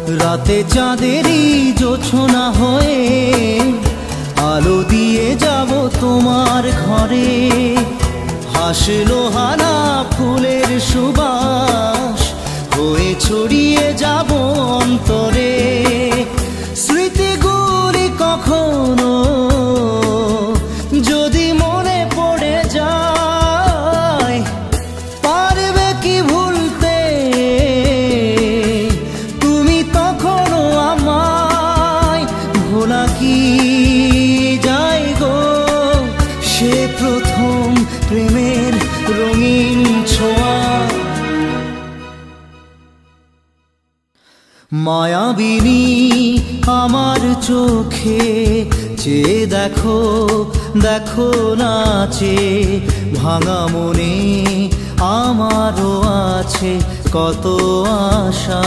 রাতে চাঁদেরই জোছনা হয়ে আলো দিয়ে যাব তোমার ঘরে। হাসলো হানা ফুলের সুবাস হয়ে ছড়িয়ে যাব অন্তরে। স্মৃতিগুলি কখনো যদি মনে পড়ে যায়, পারবে কি ভুলতে তুমি তখনও আমায়? ভোলা কি যায় গো সে প্রথম প্রেমের রঙিন ছোঁয়া। মায়াবিনী আমার চোখে চেয়ে দেখো, দেখো নাচে ভাঙা মনে আমারও আছে কত আশা।